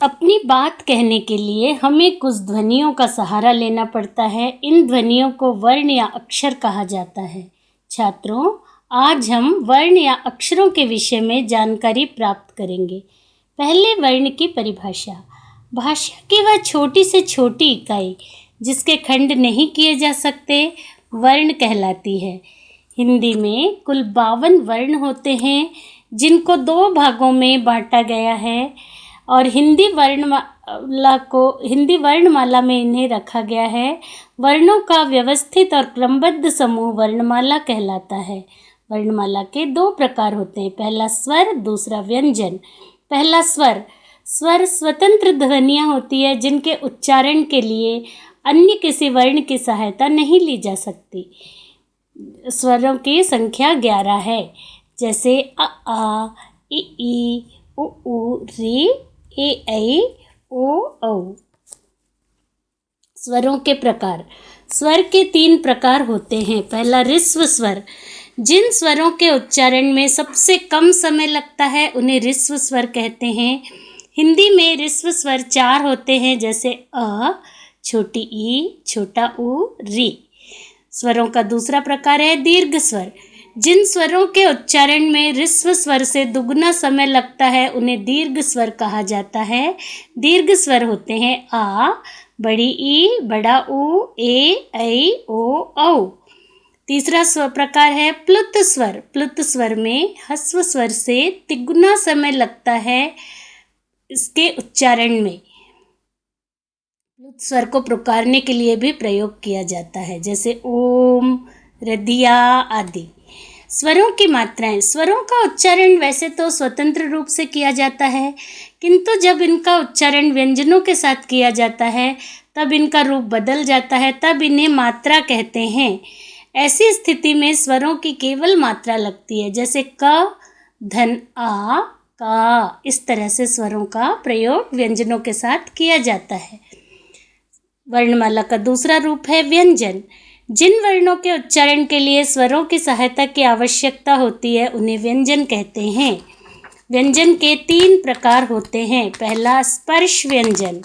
अपनी बात कहने के लिए हमें कुछ ध्वनियों का सहारा लेना पड़ता है। इन ध्वनियों को वर्ण या अक्षर कहा जाता है। छात्रों, आज हम वर्ण या अक्षरों के विषय में जानकारी प्राप्त करेंगे। पहले वर्ण की परिभाषा। भाषा की वह छोटी से छोटी इकाई जिसके खंड नहीं किए जा सकते वर्ण कहलाती है। हिंदी में कुल 52 वर्ण होते हैं जिनको 2 भागों में बांटा गया है और हिंदी वर्णमाला में इन्हें रखा गया है। वर्णों का व्यवस्थित और क्रमबद्ध समूह वर्णमाला कहलाता है। वर्णमाला के 2 प्रकार होते हैं, पहला स्वर, दूसरा व्यंजन। पहला स्वर स्वतंत्र ध्वनियाँ होती है जिनके उच्चारण के लिए अन्य किसी वर्ण की सहायता नहीं ली जा सकती। स्वरों की संख्या 11 है, जैसे अ आ, इ उ ऊ, री, ए ऐ, ओ औ। स्वरों के प्रकार। स्वर के 3 प्रकार होते हैं। पहला ऋस्व स्वर। जिन स्वरों के उच्चारण में सबसे कम समय लगता है उन्हें ऋस्व स्वर कहते हैं। हिंदी में ऋस्व स्वर 4 होते हैं, जैसे अ, छोटी ई, छोटा ऊ, री। स्वरों का दूसरा प्रकार है दीर्घ स्वर। जिन स्वरों के उच्चारण में ऋस्व स्वर से दुगना समय लगता है उन्हें दीर्घ स्वर कहा जाता है। दीर्घ स्वर होते हैं आ, बड़ी ई, बड़ा ऊ, ए, ऐ, ओ, औ। तीसरा स्वर प्रकार है प्लुत स्वर। प्लुत स्वर में ह्रस्व स्वर से तिगुना समय लगता है इसके उच्चारण में। प्लुत स्वर को पुकारने के लिए भी प्रयोग किया जाता है, जैसे ओम, रदिया आदि। स्वरों की मात्राएं। स्वरों का उच्चारण वैसे तो स्वतंत्र रूप से किया जाता है, किंतु जब इनका उच्चारण व्यंजनों के साथ किया जाता है तब इनका रूप बदल जाता है, तब इन्हें मात्रा कहते हैं। ऐसी स्थिति में स्वरों की केवल मात्रा लगती है, जैसे क, धन आ, का। इस तरह से स्वरों का प्रयोग व्यंजनों के साथ किया जाता है। वर्णमाला का दूसरा रूप है व्यंजन। जिन वर्णों के उच्चारण के लिए स्वरों की सहायता की आवश्यकता होती है उन्हें व्यंजन कहते हैं। व्यंजन के 3 प्रकार होते हैं। पहला स्पर्श व्यंजन।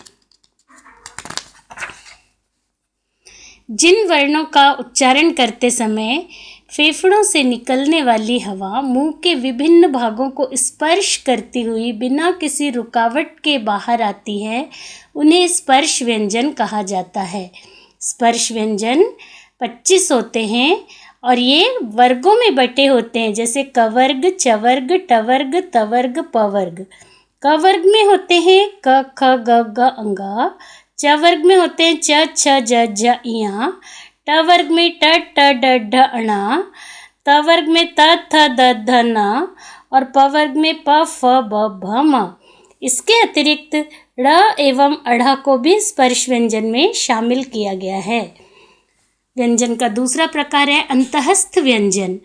जिन वर्णों का उच्चारण करते समय फेफड़ों से निकलने वाली हवा मुंह के विभिन्न भागों को स्पर्श करती हुई बिना किसी रुकावट के बाहर आती है, उन्हें स्पर्श व्यंजन कहा जाता है। स्पर्श व्यंजन 25 होते हैं और ये वर्गों में बटे होते हैं, जैसे कवर्ग, चवर्ग, टवर्ग, तवर्ग, पवर्ग। कवर्ग में होते हैं क, ख, ग, ग, अंगा। चवर्ग में होते हैं च, छ, ज, झ, इया। टवर्ग में ट, ट, ड, ढ, अणा। तवर्ग में त, थ, द, ध, न और पवर्ग में प, फ, ब, भ, म। इसके अतिरिक्त ड़ एवं अढ़ा को भी स्पर्श व्यंजन में शामिल किया गया है। व्यंजन का दूसरा प्रकार है अंतःस्थ व्यंजन।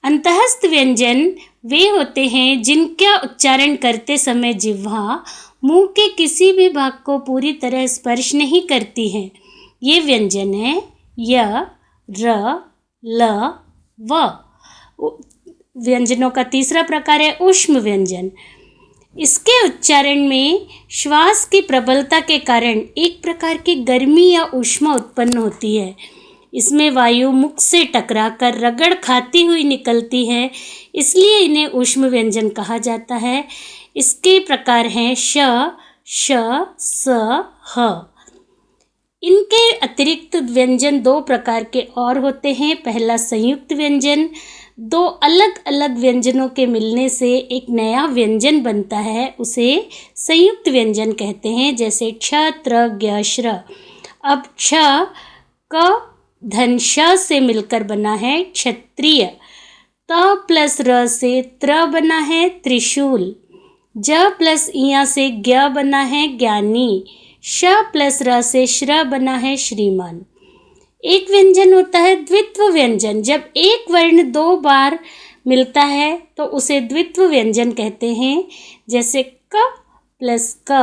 अंतःस्थ व्यंजन वे होते हैं जिनका उच्चारण करते समय जिह्वा मुंह के किसी भी भाग को पूरी तरह स्पर्श नहीं करती है। ये व्यंजन है य, र, ल, व। व्यंजनों का तीसरा प्रकार है ऊष्म व्यंजन। इसके उच्चारण में श्वास की प्रबलता के कारण एक प्रकार की गर्मी या ऊष्मा उत्पन्न होती है। इसमें वायु मुख से टकराकर रगड़ खाती हुई निकलती है, इसलिए इन्हें ऊष्म व्यंजन कहा जाता है। इसके प्रकार हैं श, श, स, ह। इनके अतिरिक्त व्यंजन 2 प्रकार के और होते हैं। पहला संयुक्त व्यंजन। 2 अलग अलग व्यंजनों के मिलने से एक नया व्यंजन बनता है, उसे संयुक्त व्यंजन कहते हैं, जैसे क्ष, त्र, ज्ञ, श्र। अब क्ष क धन श से मिलकर बना है क्षत्रिय। त प्लस र से त्र बना है त्रिशूल। ज प्लस इया से ज्ञ बना है ज्ञानी। श प्लस र से श्र बना है श्रीमान। एक व्यंजन होता है द्वित्व व्यंजन। जब एक वर्ण 2 बार मिलता है तो उसे द्वित्व व्यंजन कहते हैं, जैसे क प्लस क,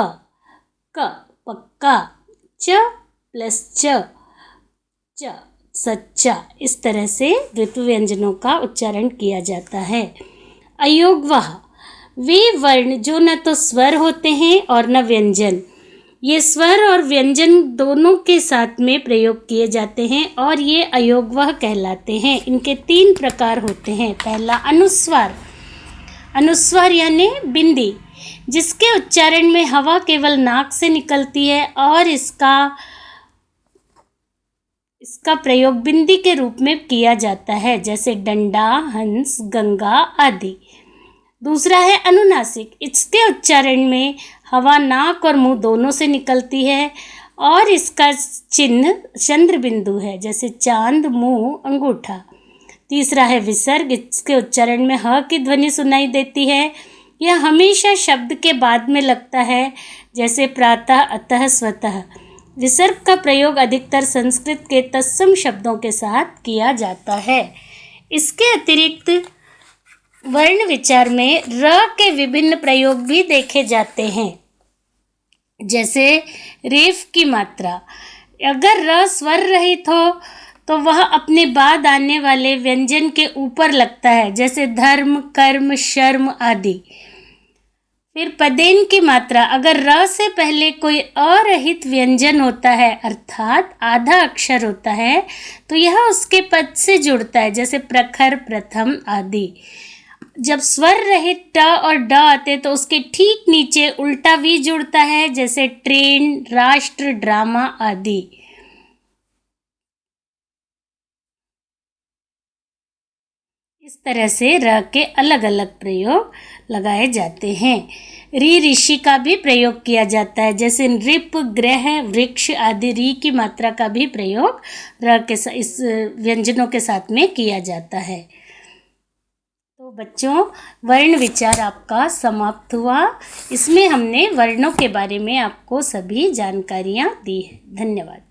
पक्का। च प्लस च, सच्चा। इस तरह से द्वित्व व्यंजनों का उच्चारण किया जाता है। अयोगवाह। वे वर्ण जो न तो स्वर होते हैं और न व्यंजन। ये स्वर और व्यंजन दोनों के साथ में प्रयोग किए जाते हैं और ये अयोगवह कहलाते हैं। इनके 3 प्रकार होते हैं। पहला अनुस्वार। अनुस्वार यानी बिंदी, जिसके उच्चारण में हवा केवल नाक से निकलती है और इसका प्रयोग बिंदी के रूप में किया जाता है, जैसे डंडा, हंस, गंगा आदि। दूसरा है अनुनासिक। इसके उच्चारण में हवा नाक और मुंह दोनों से निकलती है और इसका चिन्ह चंद्र बिंदु है, जैसे चांद, मुंह, अंगूठा। तीसरा है विसर्ग। इसके उच्चारण में ह की ध्वनि सुनाई देती है। यह हमेशा शब्द के बाद में लगता है, जैसे प्रातः, अतः, स्वतः। विसर्ग का प्रयोग अधिकतर संस्कृत के तत्सम शब्दों के साथ किया जाता है। इसके अतिरिक्त वर्ण विचार में र के विभिन्न प्रयोग भी देखे जाते हैं, जैसे रेफ की मात्रा। अगर र स्वर रहित हो तो वह अपने बाद आने वाले व्यंजन के ऊपर लगता है, जैसे धर्म, कर्म, शर्म आदि। फिर पदेन की मात्रा। अगर र से पहले कोई अरहित व्यंजन होता है, अर्थात आधा अक्षर होता है, तो यह उसके पद से जुड़ता है, जैसे प्रखर, प्रथम आदि। जब स्वर रहित ट और ड आते तो उसके ठीक नीचे उल्टा वी जुड़ता है, जैसे ट्रेन, राष्ट्र, ड्रामा आदि। इस तरह से र के अलग अलग प्रयोग लगाए जाते हैं। री ऋषि का भी प्रयोग किया जाता है, जैसे नृप, ग्रह, वृक्ष आदि। री की मात्रा का भी प्रयोग र के इस व्यंजनों के साथ में किया जाता है। तो बच्चों, वर्ण विचार आपका समाप्त हुआ। इसमें हमने वर्णों के बारे में आपको सभी जानकारियाँ दी हैं। धन्यवाद।